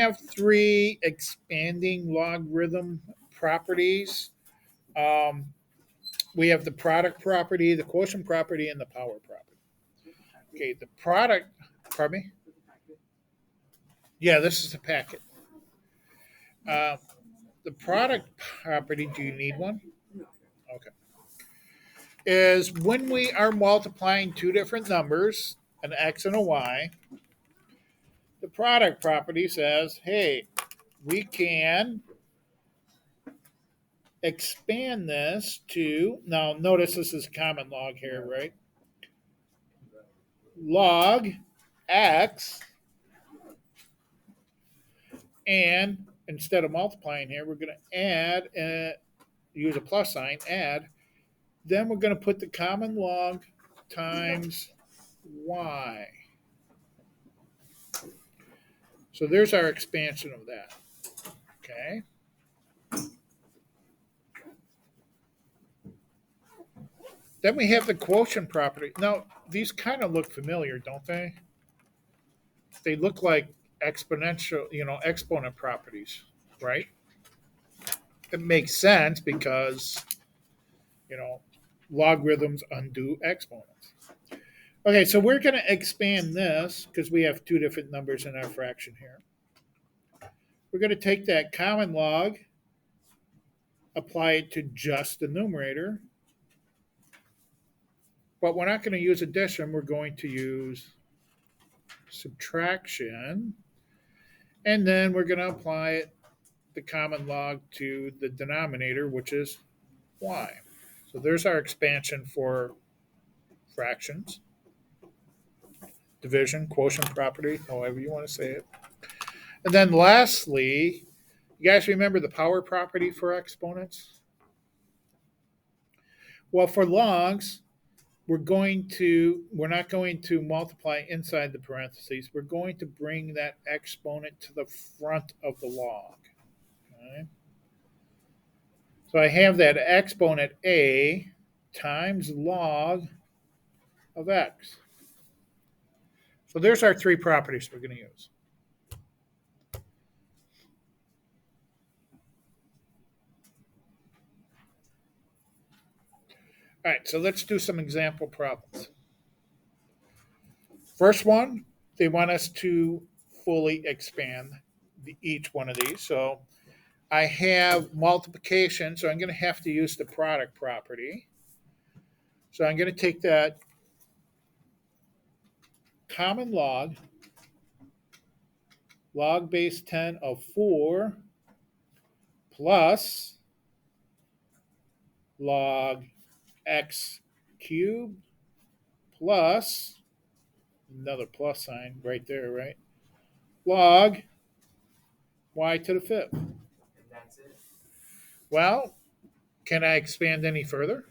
Have three expanding logarithm properties. Um, we have the product property, the quotient property, and the power property. Okay, the product, pardon me? Yeah, this is the packet. Uh, the product property, do you need one? Okay. Is when we are multiplying two different numbers, an x and a y, the product property says, hey, we can expand this to, now notice this is common log here, right? Log x, and instead of multiplying here, we're going to add, use a plus sign, add. Then we're going to put the common log times y. So there's our expansion of that. Okay. Then we have the quotient property. Now, these kind of look familiar, don't they? They look like exponential, exponent properties, right? It makes sense because, you know, logarithms undo exponents. Okay, so we're going to expand this because we have two different numbers in our fraction here. We're going to take that common log, apply it to just the numerator, but we're not going to use addition. We're going to use subtraction, and then we're going to apply it, the common log to the denominator, which is y. So there's our expansion for fractions, division, quotient property, however you want to say it. And then lastly, you guys remember the power property for exponents? Well, for logs, we're not going to multiply inside the parentheses. We're going to bring that exponent to the front of the log. Okay? So I have that exponent a times log of x. So there's our three properties we're going to use. All right, so let's do some example problems. First one, they want us to fully expand each one of these. So I have multiplication, so I'm going to have to use the product property. So I'm going to take that common log base 10 of 4 plus log x cubed plus another plus sign right there, right? Log y to the fifth. And that's it. Well, can I expand any further?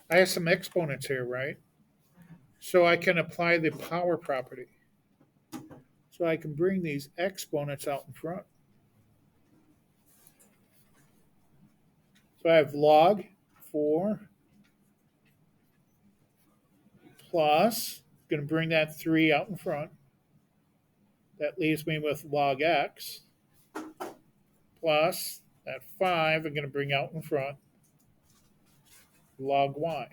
I have some exponents here, right? So I can apply the power property. So I can bring these exponents out in front. So I have log 4 plus, going to bring that 3 out in front. That leaves me with log x plus that 5 I'm going to bring out in front, log y.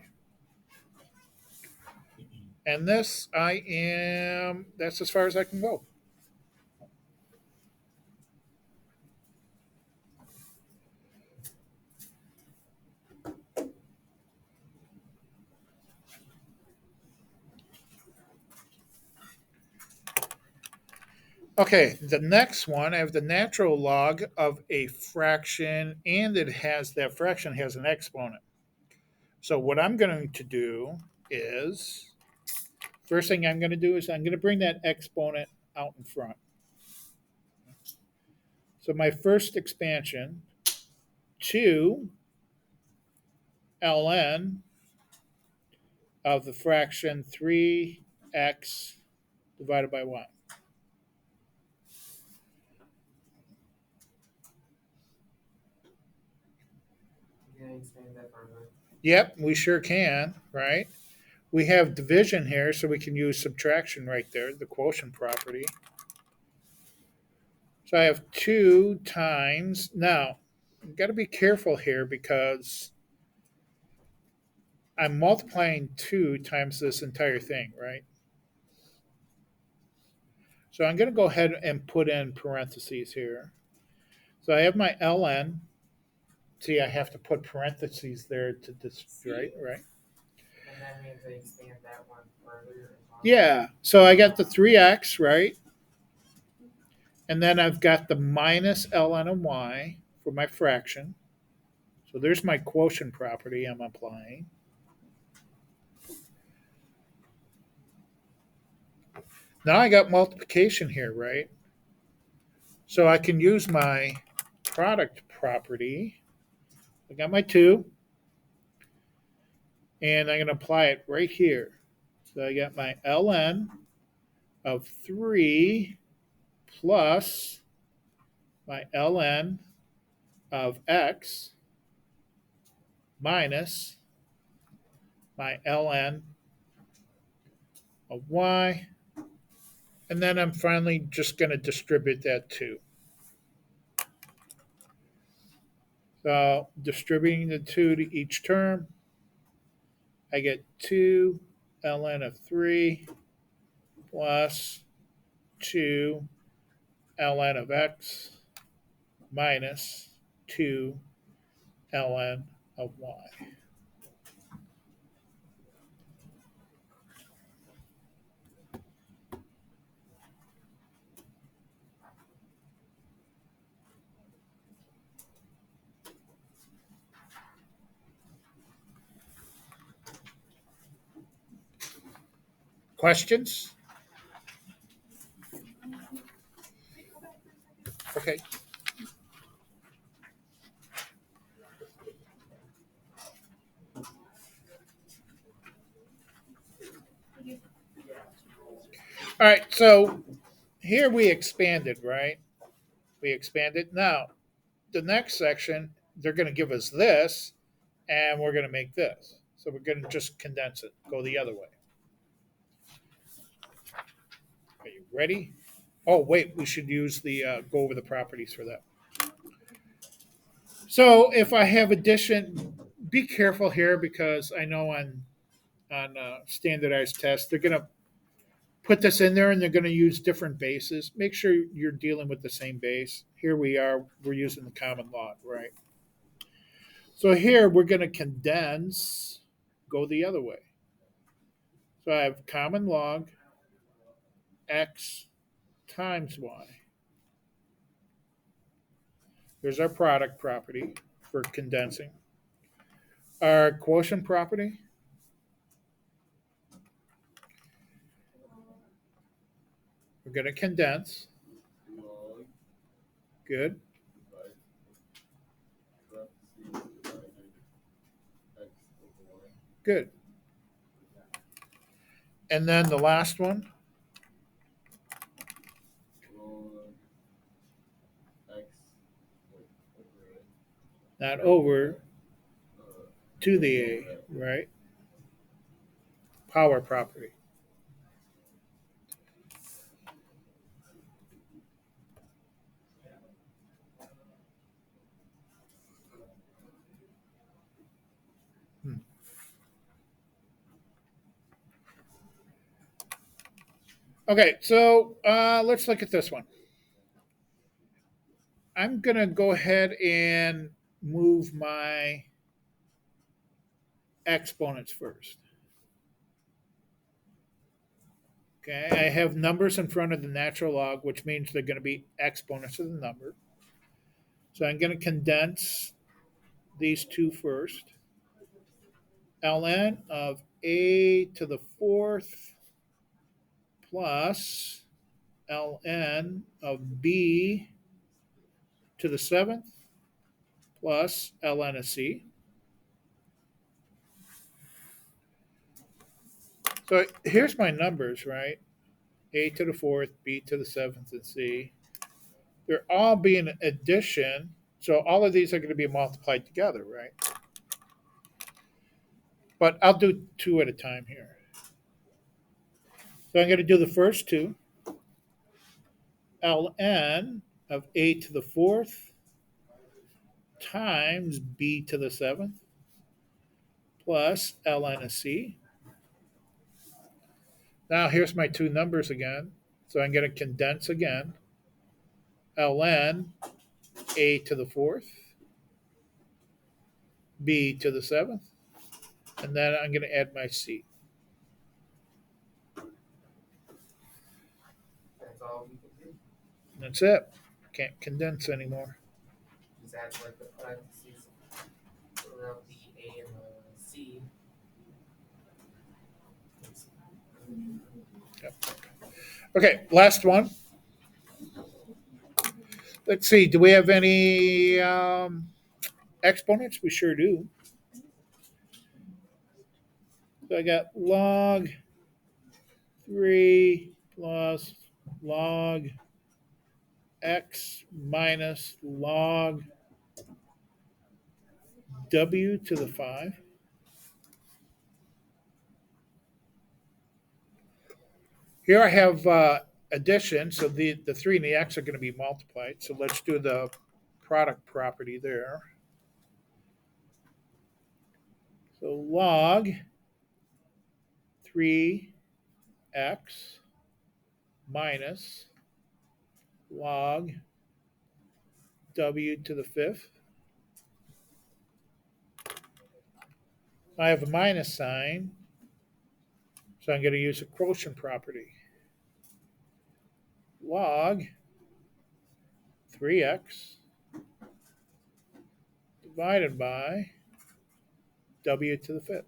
And this that's as far as I can go. Okay, the next one, I have the natural log of a fraction, and that fraction has an exponent. So what I'm going to do is, first thing I'm going to do is I'm going to bring that exponent out in front. So my first expansion, 2 ln of the fraction 3x divided by y. You can expand that further. Yep, we sure can, right? We have division here, so we can use subtraction right there, the quotient property. So I have 2 times. Now, I've got to be careful here because I'm multiplying 2 times this entire thing, right? So I'm going to go ahead and put in parentheses here. So I have my ln. See, I have to put parentheses there to this, right? Right. And that means they expand that one further as well. Yeah. So I got the 3x, right? And then I've got the minus ln of y for my fraction. So there's my quotient property I'm applying. Now I got multiplication here, right? So I can use my product property. I got my 2, and I'm going to apply it right here. So I got my ln of 3 plus my ln of x minus my ln of y. And then I'm finally just going to distribute that too. So distributing the 2 to each term, I get 2 ln of 3 plus 2 ln of x minus 2 ln of y. Questions? Okay. All right, so here we expanded, right? We expanded. Now, the next section, they're going to give us this, and we're going to make this. So we're going to just condense it, go the other way. Are you ready? Oh, wait, we should use the go over the properties for that. So if I have addition, be careful here because I know on standardized tests they're going to put this in there and they're going to use different bases. Make sure you're dealing with the same base. Here we are, we're using the common log, right? So here we're going to condense, go the other way. So I have common log x times y. There's our product property for condensing. Our quotient property, we're going to condense. Good. Good. And then the last one, not over to the a, right? Power property. Hmm. Okay, so let's look at this one. I'm going to go ahead and move my exponents first. Okay, I have numbers in front of the natural log, which means they're going to be exponents of the number. So I'm going to condense these two first. ln of a to the fourth plus ln of b to the seventh plus ln of c. So here's my numbers, right? A to the fourth, B to the seventh, and C. They're all being addition. So all of these are going to be multiplied together, right? But I'll do 2 at a time here. So I'm going to do the first two. Ln of a to the fourth times b to the seventh plus ln of c. Now here's my two numbers again. So I'm going to condense again. Ln a to the fourth, b to the seventh, and then I'm going to add my c. That's all we can do. That's it. Can't condense anymore. Just add like the parentheses, fill out the A and the C. Okay, last one. Let's see. Do we have any exponents? We sure do. So I got log 3 plus log x minus log w to the 5. Here I have addition, so the 3 and the x are going to be multiplied. So let's do the product property there. So log 3x minus log w to the 5th. I have a minus sign, so I'm going to use a quotient property. Log 3x divided by w to the 5th.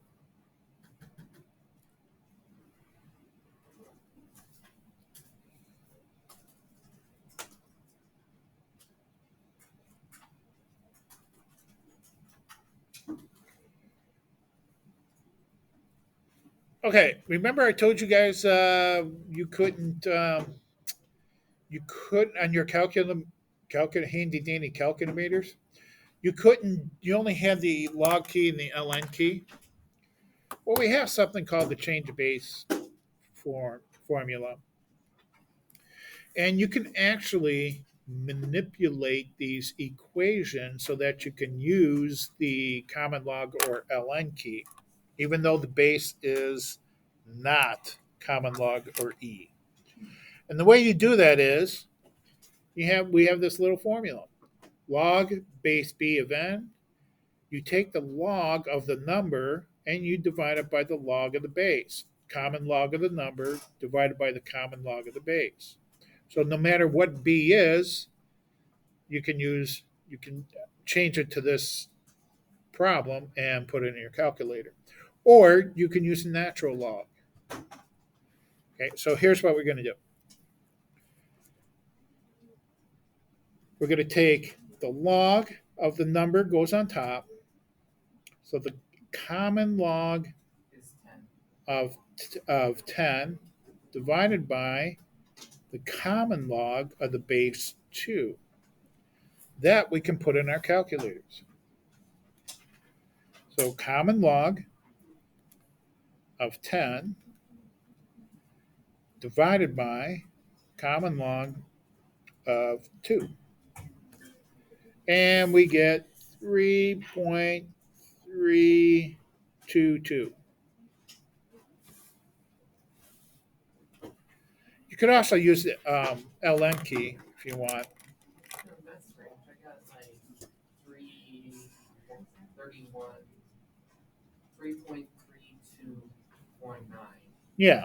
Okay, remember I told you guys you couldn't on your handy dandy calculators, you only have the log key and the ln key. Well, we have something called the change of base formula, and you can actually manipulate these equations so that you can use the common log or ln key, even though the base is not common log or e. And the way you do that is we have this little formula. Log base b of n. You take the log of the number and you divide it by the log of the base. Common log of the number divided by the common log of the base. So no matter what b is, you can change it to this problem and put it in your calculator. Or you can use a natural log. Okay, so here's what we're going to do. We're going to take the log of the number goes on top. So the common log Is 10. of 10 divided by the common log of the base 2. That we can put in our calculators. So common log of 10 divided by common log of 2. And we get 3.322. You could also use the ln key if you want. Oh, that's strange. I got like 331, 3.3219. Yeah,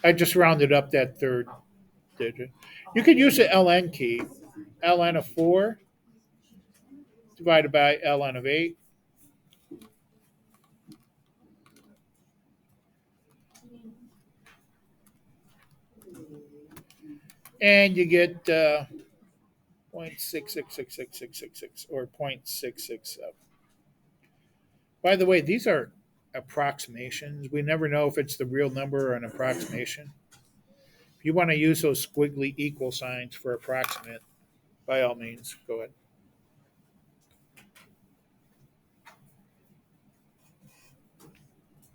I just rounded up that third Oh, digit. You could use the ln key. Ln of 4 divided by ln of 8. And you get 0.666666 or 0.667. By the way, these are approximations. We never know if it's the real number or an approximation. If you want to use those squiggly equal signs for approximate, by all means, go ahead.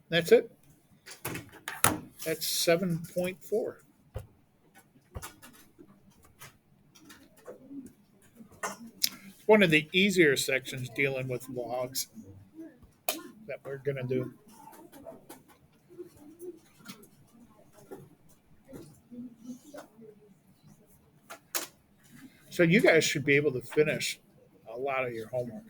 That's it. That's 7.4. One of the easier sections dealing with logs that we're going to do. So you guys should be able to finish a lot of your homework.